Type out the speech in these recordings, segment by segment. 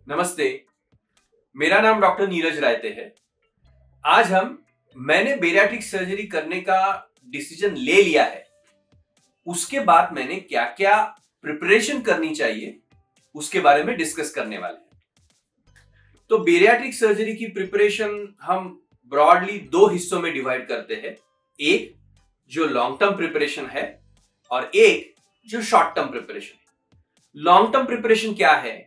नमस्ते, मेरा नाम डॉक्टर नीरज रायते है। आज मैंने बेरियाट्रिक सर्जरी करने का डिसीजन ले लिया है। उसके बाद मैंने क्या क्या प्रिपरेशन करनी चाहिए उसके बारे में डिस्कस करने वाले हैं। तो बेरियाट्रिक सर्जरी की प्रिपरेशन हम ब्रॉडली दो हिस्सों में डिवाइड करते हैं। एक जो लॉन्ग टर्म प्रिपरेशन है और एक जो शॉर्ट टर्म प्रिपरेशन है। लॉन्ग टर्म प्रिपरेशन क्या है?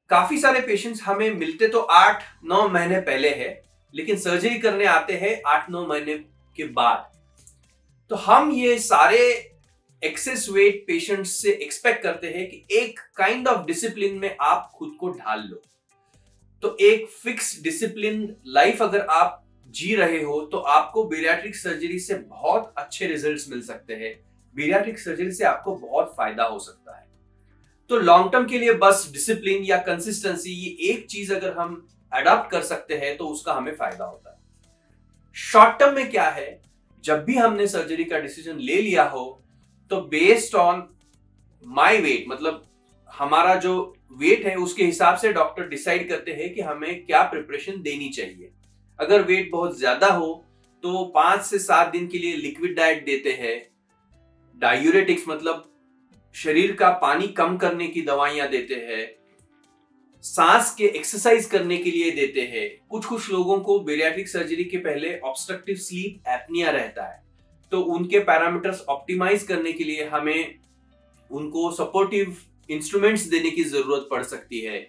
काफी सारे पेशेंट्स हमें मिलते तो 8-9 महीने पहले है, लेकिन सर्जरी करने आते हैं 8-9 महीने के बाद। तो हम ये सारे एक्सेस वेट पेशेंट्स से एक्सपेक्ट करते हैं कि एक काइंड ऑफ डिसिप्लिन में आप खुद को ढाल लो। तो एक फिक्स डिसिप्लिन लाइफ अगर आप जी रहे हो तो आपको बेरियाट्रिक सर्जरी से बहुत अच्छे रिजल्ट्स मिल सकते हैं। बेरियाट्रिक सर्जरी से आपको बहुत फायदा हो सकता है। तो लॉन्ग टर्म के लिए बस डिसिप्लिन या कंसिस्टेंसी, ये एक चीज अगर हम अडॉप्ट कर सकते हैं तो उसका हमें फायदा होता है। शॉर्ट टर्म में क्या है, जब भी हमने सर्जरी का डिसीजन ले लिया हो तो बेस्ड ऑन माय वेट, मतलब हमारा जो वेट है उसके हिसाब से डॉक्टर डिसाइड करते हैं कि हमें क्या प्रिपरेशन देनी चाहिए। अगर वेट बहुत ज्यादा हो तो 5 से 7 दिन के लिए लिक्विड डाइट देते हैं। डायूरेटिक्स मतलब शरीर का पानी कम करने की दवाइयां देते हैं। सांस के एक्सरसाइज करने के लिए देते हैं। कुछ लोगों को बेरियाट्रिक सर्जरी के पहले ऑब्स्ट्रक्टिव स्लीप एपनिया रहता है, तो उनके पैरामीटर्स ऑप्टिमाइज करने के लिए हमें उनको सपोर्टिव इंस्ट्रूमेंट्स देने की जरूरत पड़ सकती है।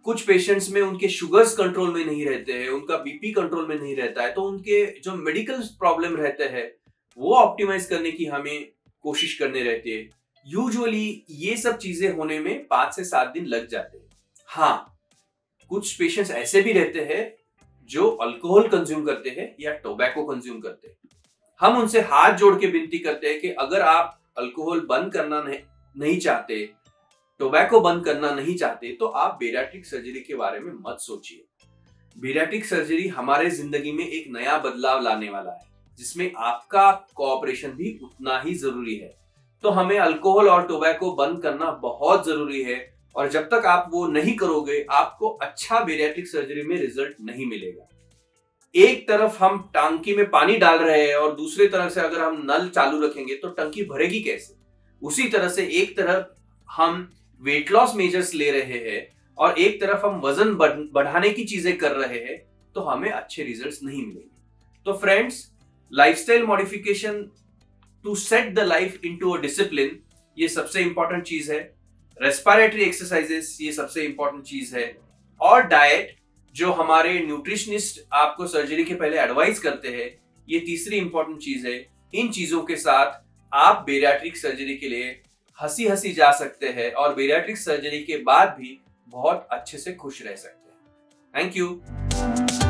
कुछ पेशेंट्स में उनके शुगर्स कंट्रोल में नहीं रहते हैं, उनका बीपी कंट्रोल में नहीं रहता है, तो उनके जो मेडिकल प्रॉब्लम रहते हैं वो ऑप्टिमाइज करने की हमें कोशिश करने रहती है। यूजुअली ये सब चीजें होने में 5 से 7 दिन लग जाते हैं। हाँ, कुछ पेशेंट्स ऐसे भी रहते हैं जो अल्कोहल कंज्यूम करते हैं या टोबैको कंज्यूम करते हैं। हम उनसे हाथ जोड़ के विनती करते हैं कि अगर आप अल्कोहल बंद करना नहीं चाहते, टोबैको बंद करना नहीं चाहते, तो आप बेरियाट्रिक सर्जरी के बारे में मत सोचिए। बेरियाट्रिक सर्जरी हमारे जिंदगी में एक नया बदलाव लाने वाला है, जिसमें आपका कोऑपरेशन भी उतना ही जरूरी है। तो हमें अल्कोहल और टोबैको बंद करना बहुत जरूरी है, और जब तक आप वो नहीं करोगे आपको अच्छा बेरियाट्रिक सर्जरी में रिजल्ट नहीं मिलेगा। एक तरफ हम टंकी में पानी डाल रहे हैं और दूसरी तरफ से अगर हम नल चालू रखेंगे तो टंकी भरेगी कैसे? उसी तरह से एक तरफ हम वेट लॉस मेजर्स ले रहे हैं और एक तरफ हम वजन बढ़ाने की चीजें कर रहे हैं, तो हमें अच्छे रिजल्ट्स नहीं मिलेंगे। तो friends, lifestyle modification to set the life into a discipline, ये सबसे इंपॉर्टेंट चीज है। रेस्पिरेटरी एक्सरसाइजेस, ये सबसे इंपॉर्टेंट चीज है। और डाइट, जो हमारे न्यूट्रिशनिस्ट आपको सर्जरी के पहले एडवाइस करते हैं, ये तीसरी इंपॉर्टेंट चीज है। इन चीजों के साथ आप बेरियाट्रिक सर्जरी के लिए हंसी हंसी जा सकते हैं और बेरियाट्रिक सर्जरी के बाद भी बहुत अच्छे से खुश रह सकते हैं। Thank you.